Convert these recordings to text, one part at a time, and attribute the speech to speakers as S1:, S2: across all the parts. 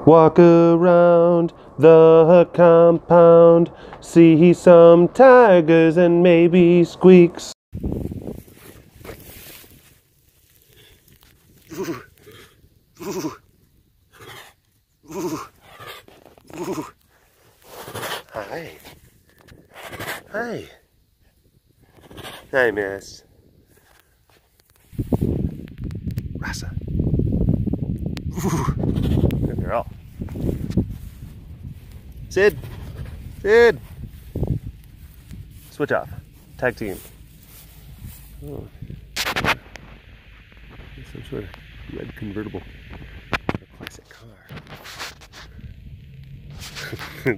S1: Walk around the compound, see some tigers and maybe squeaks. Hi. Hi. Hi, miss. Rasa. Good girl. Sid. Sid. Switch off. Tag team. Oh. Some sort of red convertible. A classic car.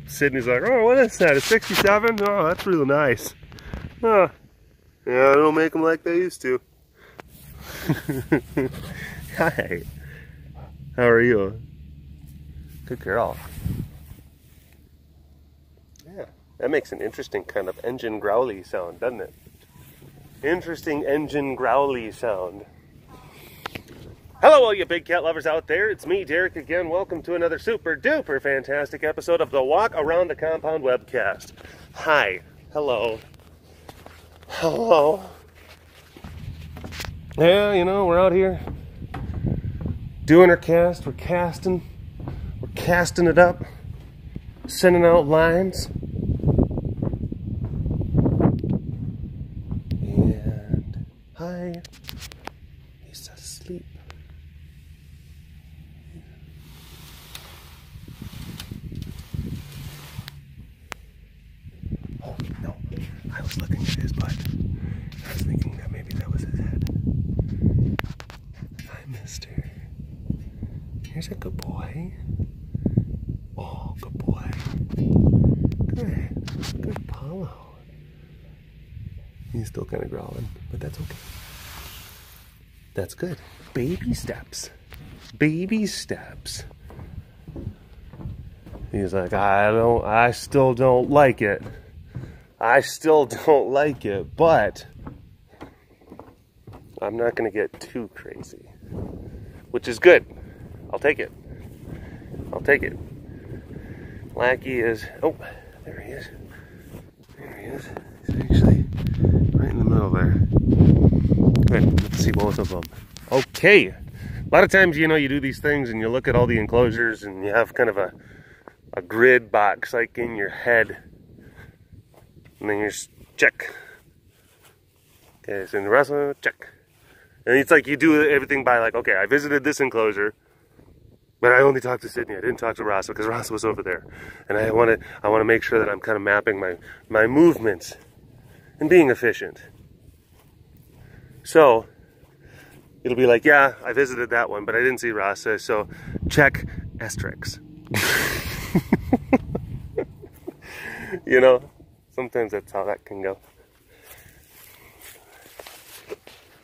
S1: Sydney's like, oh, what is that? A 67? Oh, that's real nice. Oh. Yeah, I don't make them like they used to. Hi. How are you? Good girl. Yeah, that makes an interesting kind of engine growly sound, doesn't it? Interesting engine growly sound. Hello, all you big cat lovers out there. It's me, Derek, again. Welcome to another super duper fantastic episode of the Walk Around the Compound webcast. Hi. Hello. Hello. Yeah, you know, we're out here doing our cast. We're casting it up, sending out lines. And hi. He's asleep. Oh, no. I was looking at his butt. I was thinking that maybe that was his head. Hi, mister. Here's a good boy. Oh, good boy. Good. Good Paulo. He's still kind of growling, but that's okay. That's good. Baby steps. Baby steps. He's like, I still don't like it. I still don't like it, but I'm not going to get too crazy, which is good. I'll take it. I'll take it. Lackey is, oh, there he is. There he is. He's actually right in the middle there. Good, let's see both of them. Okay. A lot of times, you know, you do these things and you look at all the enclosures and you have kind of a grid box like in your head. And then you just check. Okay, so in the rest of them, check. And it's like you do everything by like, okay, I visited this enclosure, but I only talked to Sydney. I didn't talk to Rasa because Rasa was over there. And I want to make sure that I'm kind of mapping my movements and being efficient. So it'll be like, yeah, I visited that one, but I didn't see Rasa, so check asterisk. You know, sometimes that's how that can go.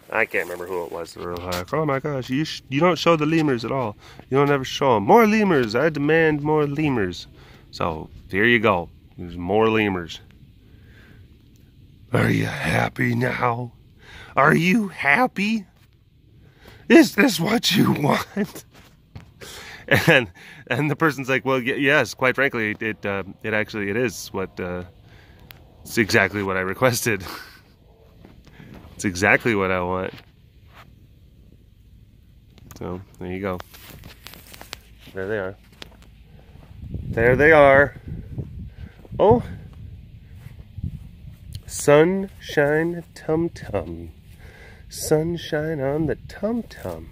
S1: I can't remember who it was. They were like, oh my gosh, you don't show the lemurs at all. You don't ever show them. More lemurs. I demand more lemurs. So, here you go. There's more lemurs. Are you happy now? Are you happy? Is this what you want? And the person's like, well, yes, quite frankly, it is what, it's exactly what I requested. It's exactly what I want. So, there you go. There they are. There they are. Oh. Sunshine tum-tum. Sunshine on the tum-tum.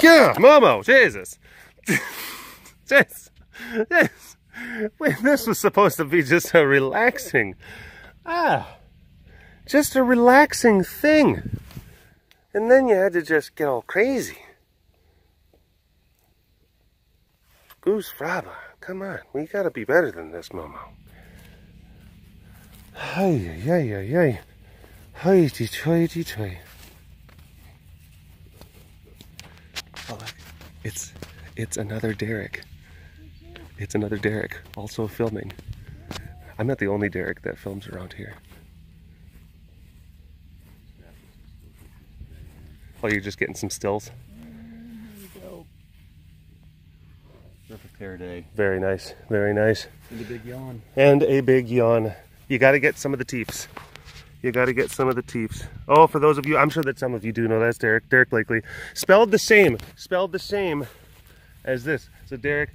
S1: Yeah, Momo, Jesus. Wait, this was supposed to be just a relaxing, just a relaxing thing. And then you had to just get all crazy. Goose Fraba, come on, we gotta be better than this, Momo. Hi. Oh, it's another Derek. It's another Derek, also filming. I'm not the only Derek that films around here. Oh, you're just getting some stills?
S2: There we go. Perfect hair day.
S1: Very nice, very nice.
S2: And a big yawn.
S1: And a big yawn. You got to get some of the teeps. You got to get some of the teeps. Oh, for those of you, I'm sure that some of you do know that's Derek. Derek Blakely. Spelled the same as this. So Derek,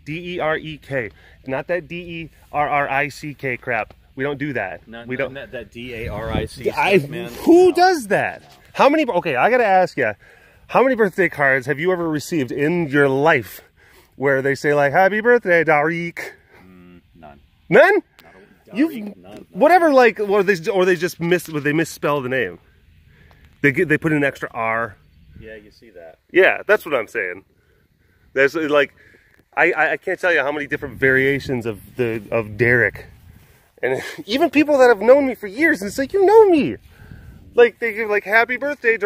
S1: D-E-R-E-K. Not that D-E-R-R-I-C-K crap. We don't do that.
S2: We don't. That D-A-R-I-C man.
S1: Who does that? How many, okay, I got to ask you, how many birthday cards have you ever received in your life where they say like, happy birthday, Derek?
S2: None.
S1: None?
S2: None.
S1: Whatever, like, or they just misspell the name. They put in an extra R.
S2: Yeah, you see that.
S1: Yeah, that's what I'm saying. There's like, I can't tell you how many different variations of Derek, and even people that have known me for years, and it's like, you know me, like they give like happy birthday,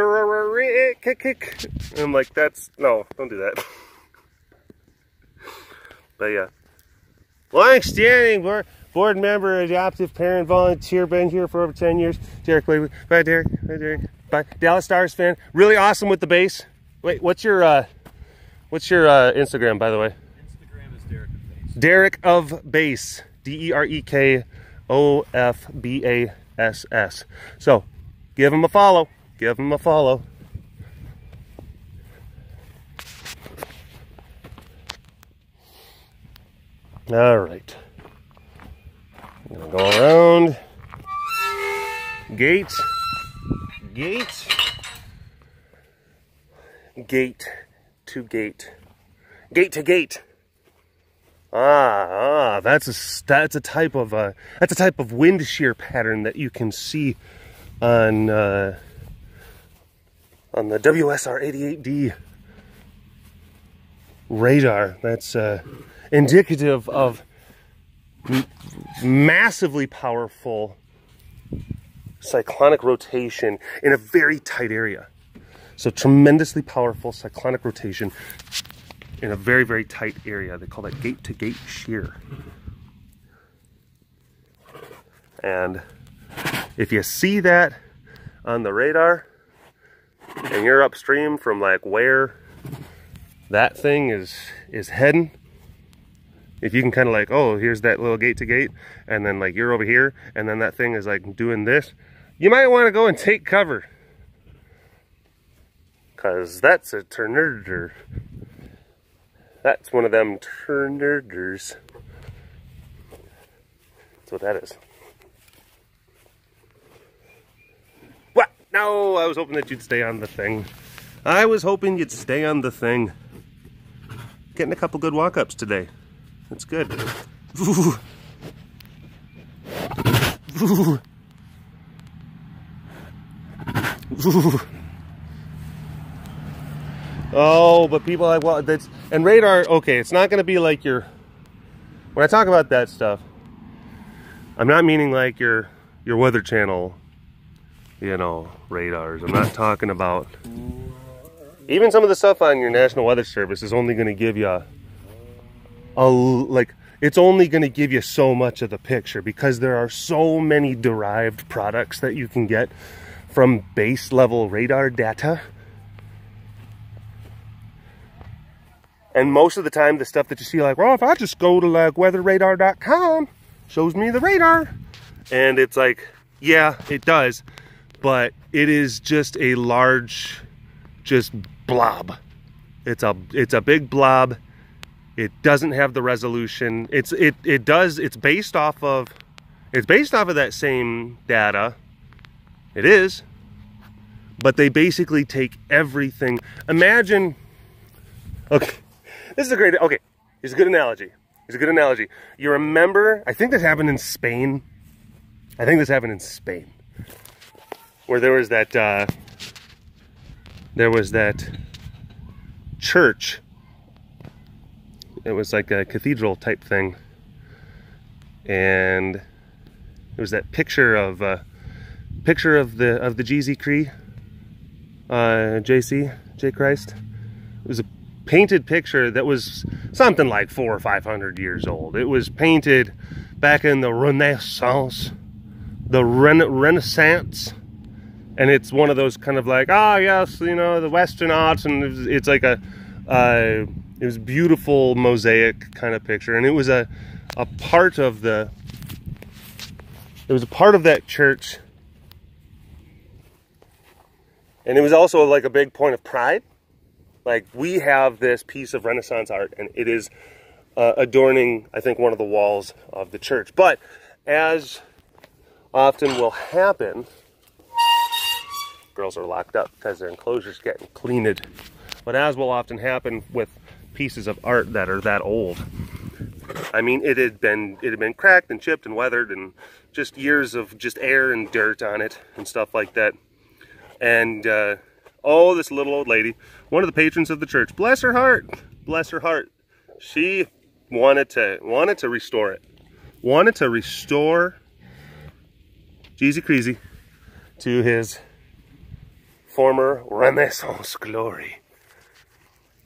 S1: kick. And I'm like, no, don't do that. But yeah, long-standing board member, adoptive parent, volunteer, been here for over 10 years. Derek, wait, bye, Derek. Bye, Derek. Bye, Dallas Stars fan. Really awesome with the bass. Wait, what's your Instagram, by the way?
S2: Instagram is Derek of Bass.
S1: Derek of Bass. D-E-R-E-K-O-F-B-A-S-S. So, give him a follow. Give him a follow. All right. I'm gonna go around. Gate to gate. Gate to gate. That's a type of wind shear pattern that you can see on the WSR 88D radar. That's indicative of massively powerful cyclonic rotation in a very tight area. So tremendously powerful cyclonic rotation in a very, very tight area. They call that gate-to-gate shear. And if you see that on the radar and you're upstream from like where that thing is heading, if you can kind of like, oh, here's that little gate-to-gate, and then like you're over here, and then that thing is like doing this, you might want to go and take cover. Because that's a tornado. That's one of them tornadoes. That's what that is. What? No, I was hoping that you'd stay on the thing. I was hoping you'd stay on the thing. Getting a couple good walk-ups today. That's good. Ooh. Ooh. Ooh. Oh, but people are like, well, that's, and radar, okay, it's not going to be like your, when I talk about that stuff, I'm not meaning like your Weather Channel, you know, radars. I'm not talking about, even some of the stuff on your National Weather Service is only going to give you it's only going to give you so much of the picture, because there are so many derived products that you can get from base level radar data. And most of the time, the stuff that you see, like, well, if I just go to like weatherradar.com, shows me the radar. And it's like, yeah, it does. But it is just a large, just blob. It's a big blob. It doesn't have the resolution. It's based off of that same data. It is. But they basically take everything. Imagine, okay. This is a great, okay, it's a good analogy. It's a good analogy. You remember, I think this happened in Spain. Where there was that church. It was like a cathedral type thing. And there was that picture of the GZ Cree, J Christ. It was a painted picture that was something like 400 or 500 years old. It was painted back in the Renaissance, And it's one of those kind of like, ah, yes, you know, the Western art, and it's like a, it was beautiful mosaic kind of picture, and it was a part of the, it was a part of that church, and it was also like a big point of pride. Like, we have this piece of Renaissance art, and it is adorning, I think, one of the walls of the church. But as often will happen, girls are locked up because their enclosure's getting cleaned. But as will often happen with pieces of art that are that old, I mean, it had been cracked and chipped and weathered, and just years of just air and dirt on it and stuff like that. And oh, this little old lady, one of the patrons of the church, bless her heart, she wanted to restore it, wanted to restore Jeezy Creasy to his former Renaissance glory.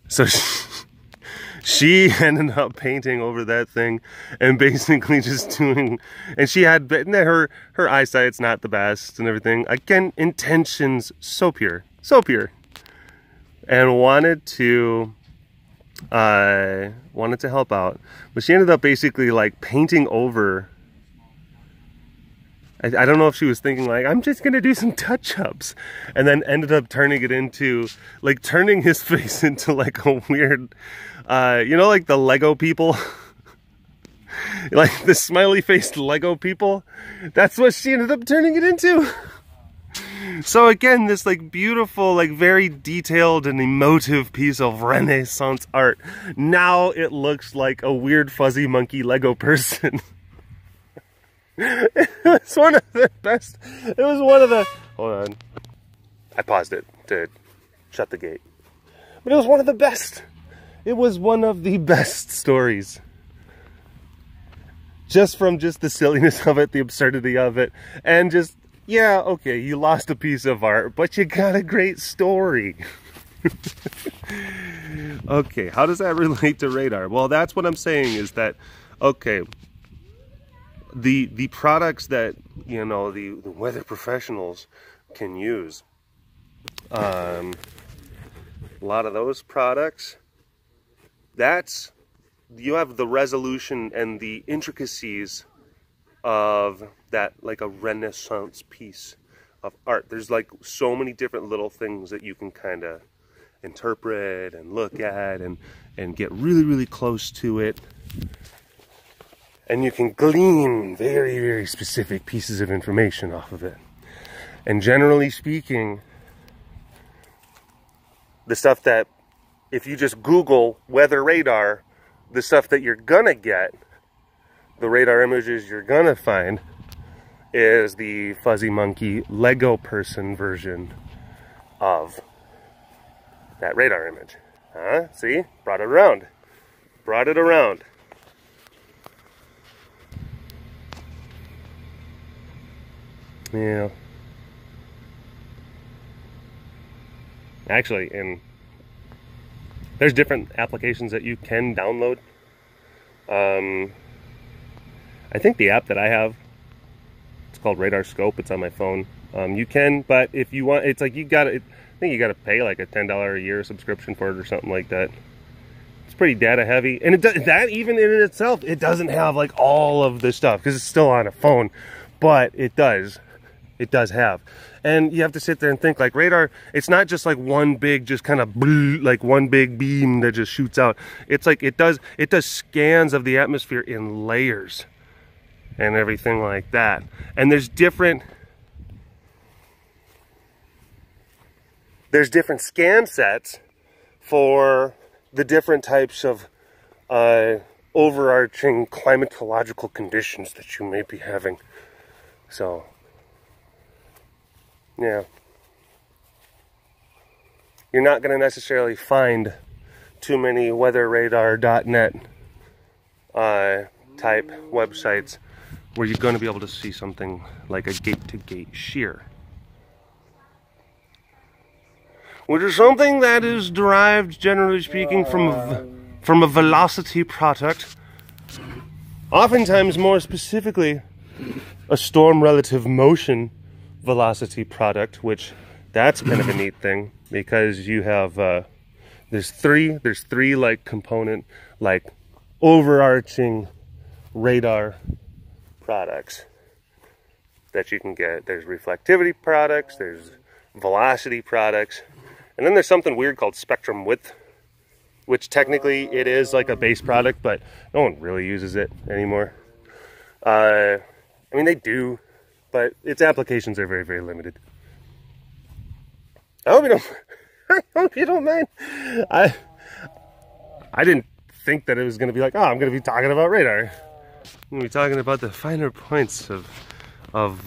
S1: So she ended up painting over that thing and basically just doing, and she had, her eyesight's not the best and everything. Again, intentions so pure, and wanted to help out. But she ended up basically like painting over, I don't know if she was thinking like, I'm just gonna do some touch-ups, and then ended up turning it into, like, turning his face into like a weird, you know, like the Lego people, like the smiley faced Lego people. That's what she ended up turning it into. So again, this like beautiful, like very detailed and emotive piece of Renaissance art, now it looks like a weird fuzzy monkey Lego person. It was one of the best. It was one of the, hold on, I paused it to shut the gate, but it was one of the best. It was one of the best stories, just from just the silliness of it, the absurdity of it, and just, yeah, okay, you lost a piece of art, but you got a great story. Okay, how does that relate to radar? Well, that's what I'm saying, is that, okay, the products that, you know, the weather professionals can use, a lot of those products, that's, you have the resolution and the intricacies of that, like a Renaissance piece of art. There's like so many different little things that you can kind of interpret and look at and get really, really close to it. And you can glean very, very specific pieces of information off of it. And generally speaking, the stuff that, if you just Google weather radar, the stuff that you're gonna get, the radar images you're gonna find, is the fuzzy monkey Lego person version of that radar image. Huh? See? Brought it around. Brought it around. Yeah. Actually, there's different applications that you can download. I think the app that I have, it's called Radar Scope. It's on my phone. You can, but if you want, it's like I think you gotta pay like a $10 a year subscription for it or something like that. It's pretty data heavy, and that even in itself, it doesn't have like all of the stuff because it's still on a phone, but it does have. And you have to sit there and think, like, radar, it's not just like one big, just kind of like one big beam that just shoots out. It's like it does scans of the atmosphere in layers and everything like that. And there's different scan sets for the different types of overarching climatological conditions that you may be having. So yeah, you're not going to necessarily find too many weatherradar.net type websites where you're going to be able to see something like a gate-to-gate shear, which is something that is derived, generally speaking, from a velocity product, oftentimes more specifically a storm relative motion velocity product, which that's kind of a neat thing, because you have there's three like component, like overarching radar products that you can get. There's reflectivity products, there's velocity products, and then there's something weird called spectrum width, which technically it is like a base product, but no one really uses it anymore. I mean, they do, but its applications are very, very limited. I hope you don't, I hope you don't mind. I didn't think that it was going to be like, oh, I'm going to be talking about radar. I'm going to be talking about the finer points of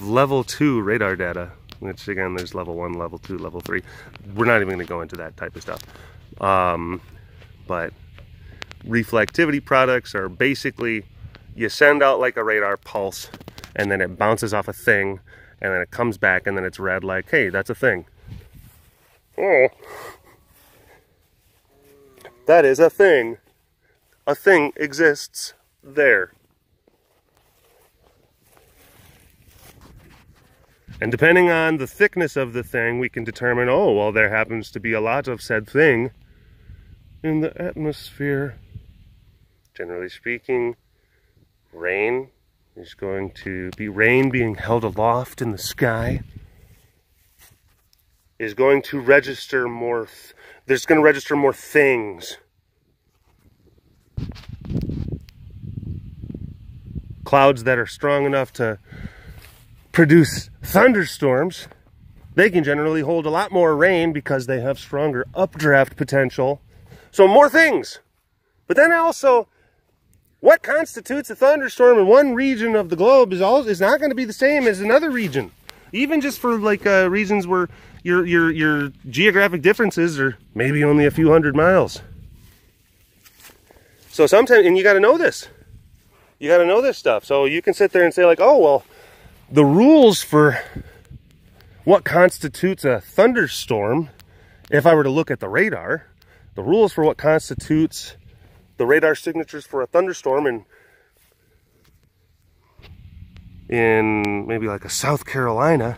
S1: level 2 radar data, which again, there's level 1, level 2, level 3. We're not even going to go into that type of stuff. But reflectivity products are basically, you send out like a radar pulse, and then it bounces off a thing, and then it comes back, and then it's read like, hey, that's a thing. Oh, that is a thing. A thing exists there. And depending on the thickness of the thing, we can determine, oh, well, there happens to be a lot of said thing in the atmosphere. Generally speaking, rain is going to be, rain being held aloft in the sky is going to register more, there's going to register more things. Clouds that are strong enough to produce thunderstorms, they can generally hold a lot more rain because they have stronger updraft potential. So more things. But then also, what constitutes a thunderstorm in one region of the globe is not going to be the same as another region. Even just for like regions where your geographic differences are maybe only a few hundred miles. So sometimes, and you got to know this. You got to know this stuff. So you can sit there and say like, oh, well, the rules for what constitutes a thunderstorm, if I were to look at the radar, the rules for what constitutes the radar signatures for a thunderstorm in maybe like a South Carolina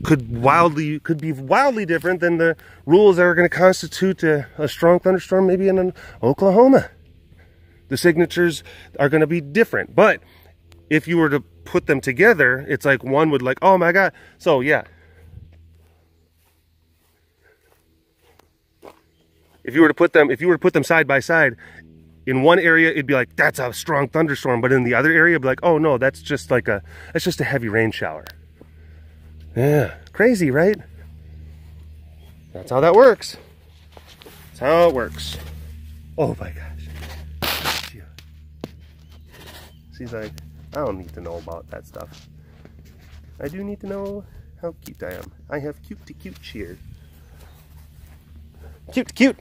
S1: could be wildly different than the rules that are going to constitute a strong thunderstorm maybe in Oklahoma. The signatures are going to be different. But if you were to put them together, it's like one would like, oh my God. So yeah. If you were to put them side by side, in one area it'd be like, that's a strong thunderstorm, but in the other area it'd be like, oh no, that's just a heavy rain shower. Yeah, crazy, right? That's how that works. That's how it works. Oh my gosh. She's like, I don't need to know about that stuff. I do need to know how cute I am. I have cute to cute cheer. Cute to cute.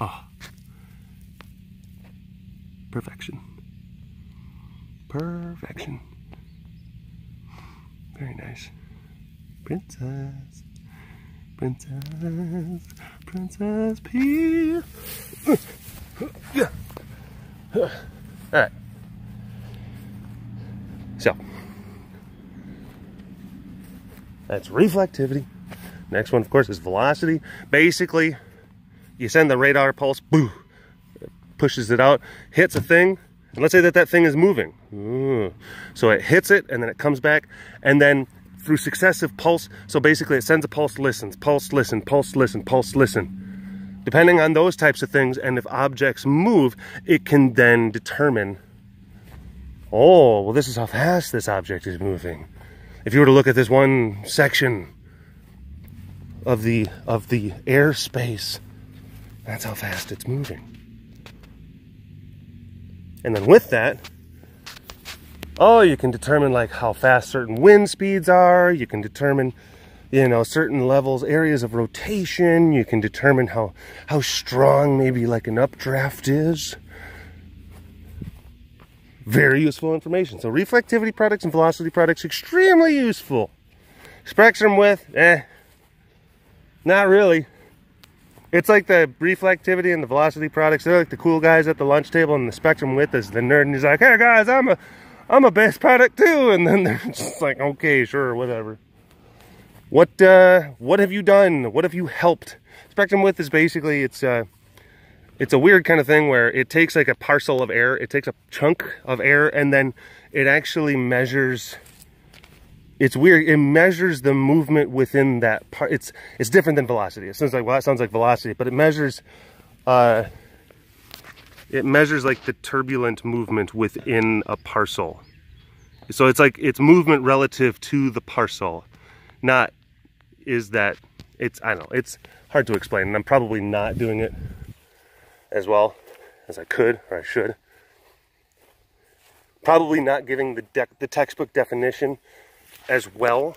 S1: Oh. Perfection. Perfection. Very nice. Princess. Princess. Princess P. Yeah. Alright. So. That's reflectivity. Next one, of course, is velocity. Basically, you send the radar pulse, boo, it pushes it out, hits a thing, and let's say that thing is moving. So it hits it, and then it comes back, and then through successive pulse, so basically it sends a pulse, listens, pulse, listen, pulse, listen, pulse, listen. Depending on those types of things, and if objects move, it can then determine, oh, well, this is how fast this object is moving. If you were to look at this one section of the airspace, that's how fast it's moving. And then with that, oh, you can determine like how fast certain wind speeds are. You can determine, you know, certain levels, areas of rotation. You can determine how strong maybe like an updraft is. Very useful information. So reflectivity products and velocity products, extremely useful. Spectrum width, not really. It's like the reflectivity and the velocity products. They're like the cool guys at the lunch table, and the spectrum width is the nerd, and he's like, hey guys, I'm a base product too. And then they're just like, okay, sure, whatever. What have you done? What have you helped? Spectrum width is basically, it's a weird kind of thing where it takes like a parcel of air, it takes a chunk of air, and then it actually measures. It's weird. It measures the movement within that part. It's different than velocity. It sounds like, well, that sounds like velocity, but it measures like the turbulent movement within a parcel. So it's like it's movement relative to the parcel, not is that it's, I don't know, it's hard to explain, and I'm probably not doing it as well as I could or I should. Probably not giving the textbook definition as well,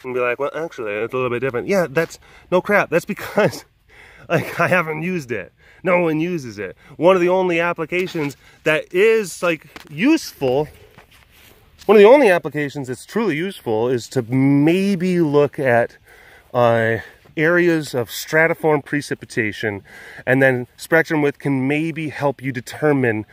S1: and be like, well, actually it's a little bit different. Yeah, that's no crap. That's because like I haven't used it. No one uses it. One of the only applications that is like useful, one of the only applications that's truly useful is to maybe look at areas of stratiform precipitation, and then spectrum width can maybe help you determine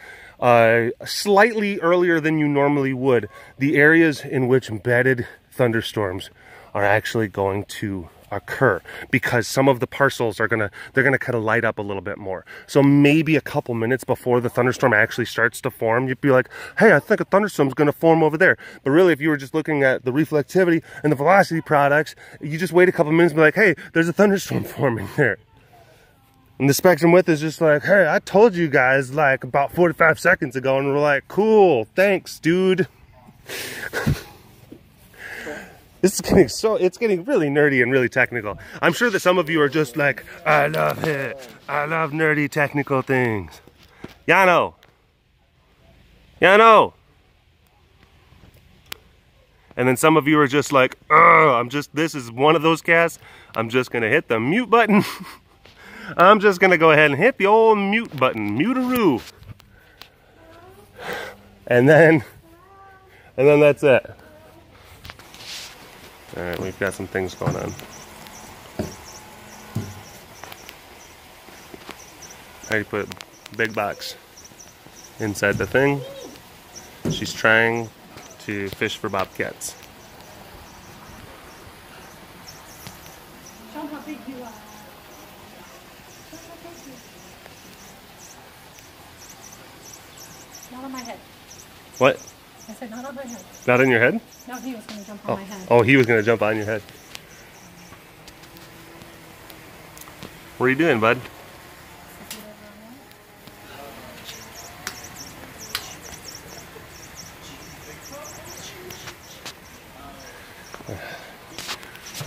S1: slightly earlier than you normally would the areas in which embedded thunderstorms are actually going to occur, because some of the parcels are gonna kind of light up a little bit more. So maybe a couple minutes before the thunderstorm actually starts to form, you'd be like, hey, I think a thunderstorm's gonna form over there. But really, if you were just looking at the reflectivity and the velocity products, you just wait a couple minutes and be like, hey, there's a thunderstorm forming there. And the spectrum width is just like, hey, I told you guys like about 45 seconds ago, and we're like, cool, thanks, dude. This is getting it's getting really nerdy and really technical. I'm sure that some of you are just like, I love it. I love nerdy technical things. Yano. Yano. And then some of you are just like, this is one of those casts. I'm just gonna hit the mute button. I'm just gonna go ahead and hit the old mute button, mute-a-roo. And then that's it. All right, we've got some things going on. I put big box inside the thing. She's trying to fish for bobcats.
S3: Show how big you are. Not on my head.
S1: What?
S3: I said not on my head.
S1: Not on your head?
S3: No, he was going to jump on my head.
S1: Oh, he was going to jump on your head. What are you doing, bud?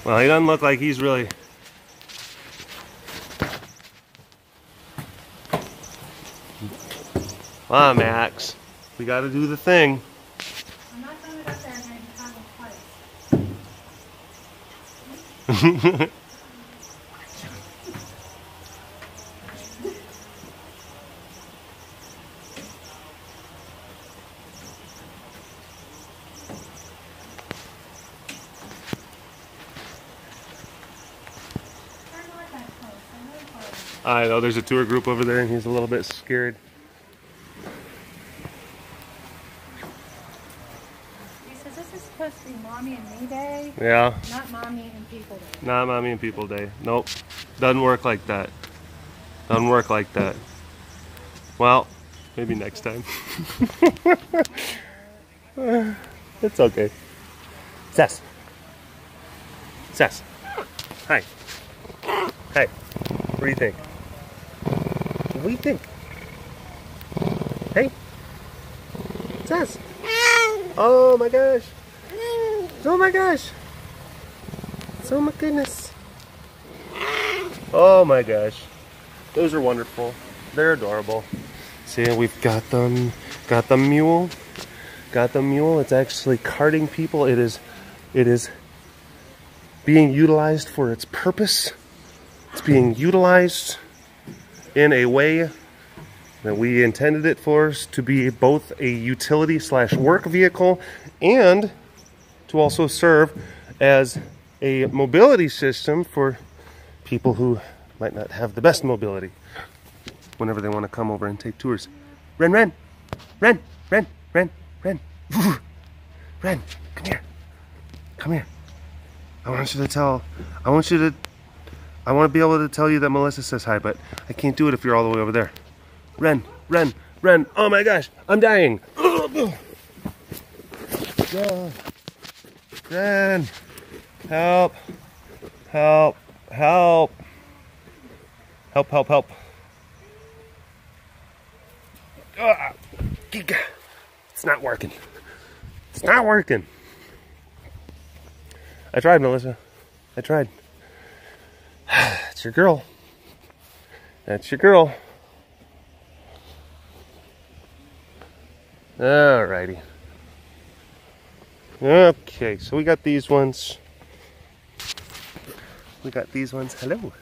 S1: Well, he doesn't look like he's really... Come on, Max. We got to do the thing.
S3: I'm not going to go there and I have him twice.
S1: I know there's a tour group over there and he's a little bit scared.
S3: He says this is supposed to be Mommy and Me Day.
S1: Yeah.
S3: Not Mommy and People Day.
S1: Not Mommy and People Day. Nope. Doesn't work like that. Doesn't work like that. Well, maybe next time. It's okay. Sass. Sass. Hi. Hi. What do you think? What do you think? Hey? Sass. Oh my gosh. Oh my gosh. Oh my goodness. Oh my gosh. Those are wonderful. They're adorable. See, we've got the mule. Got the mule. It's actually carting people. It is being utilized for its purpose. It's being utilized in a way that we intended it for, to be both a utility / work vehicle and to also serve as a mobility system for people who might not have the best mobility whenever they want to come over and take tours. Ren, Ren, Ren, Ren, Ren, Ren, Ren, come here, come here. I want to be able to tell you that Melissa says hi, but I can't do it if you're all the way over there. Ren, Ren, Ren, oh my gosh, I'm dying. Ren, help, help, help, help, help, help. It's not working. It's not working. I tried, Melissa. I tried. It's your girl. That's your girl. Alrighty. Okay, so we got these ones. We got these ones. Hello.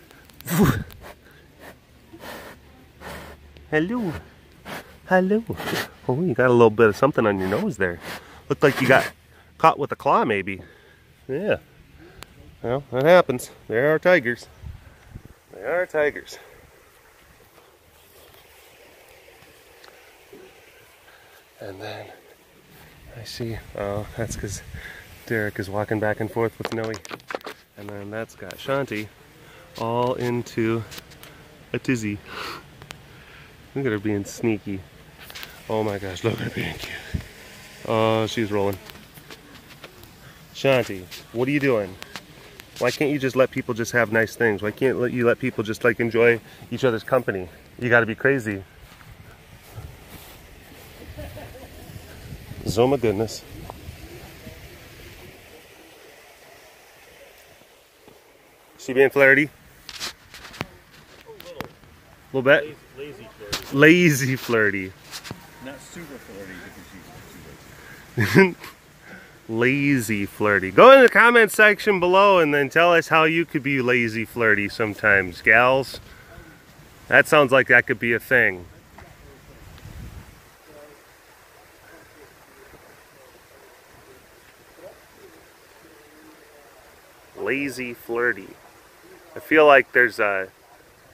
S1: Hello. Hello. Oh, you got a little bit of something on your nose there. Looked like you got caught with a claw, maybe. Yeah. Well, that happens. They are tigers. They are tigers. And then I see, oh, that's because Derek is walking back and forth with Noe. And then that's got Shanti all into a tizzy. Look at her being sneaky. Oh my gosh, look at her being cute. Oh, she's rolling. Shanti, what are you doing? Why can't you just let people just have nice things? Why can't you let people just like enjoy each other's company? You gotta be crazy. Oh my goodness. She being flirty?
S2: A little.
S1: A little bit?
S2: Lazy flirty.
S1: Lazy flirty.
S2: Not super flirty because she's too lazy.
S1: Lazy flirty. Go in the comment section below and then tell us how you could be lazy flirty sometimes, gals. That sounds like that could be a thing. Lazy flirty. I feel like there's a,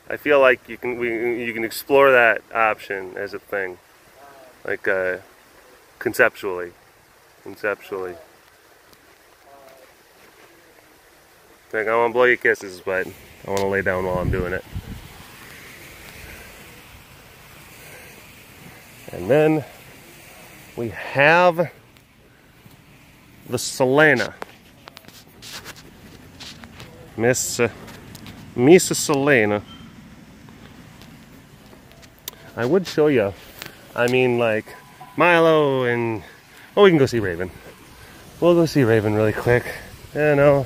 S1: I feel like you can explore that option as a thing, like conceptually. Like, I want to blow you kisses, but I want to lay down while I'm doing it. And then we have the Selena. Miss Selena. I would show you, I mean, like Milo and, oh, we can go see Raven. We'll go see Raven really quick. You know,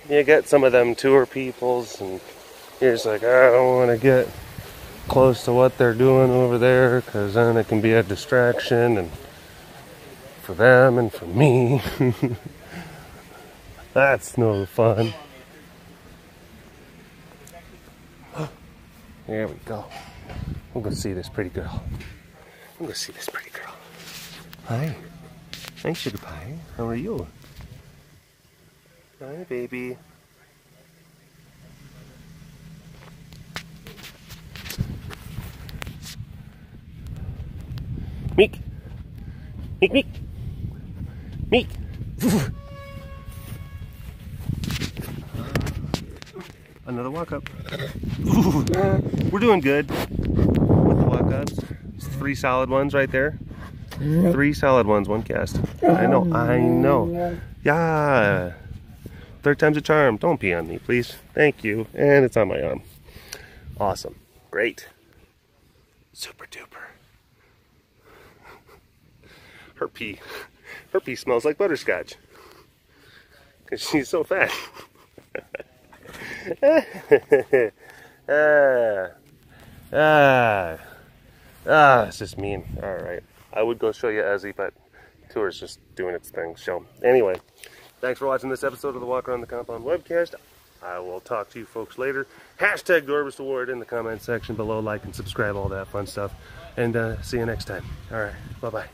S1: you get some of them tour peoples and you're just like, I don't want to get close to what they're doing over there because then it can be a distraction and for them and for me. That's no fun. There we go. We'll go see this pretty girl. We'll go see this pretty girl. Hi. Hi, sugar pie. How are you? Hi, baby. Meek. Meek, meek. Meek. Another walk up. We're doing good with the walk ups. It's 3 solid ones right there. 3 solid ones, 1 cast. I know. Yeah. 3rd time's a charm. Don't pee on me, please. Thank you. And it's on my arm. Awesome. Great. Super duper. Her pee smells like butterscotch. Because she's so fat. It's just mean. Alright. I would go show you Ezzy, but tour's just doing its thing. So, anyway, thanks for watching this episode of the Walk Around the Compound webcast. I will talk to you folks later. Hashtag Dorbus Award in the comment section below. Like and subscribe, all that fun stuff. And see you next time. Alright, bye-bye.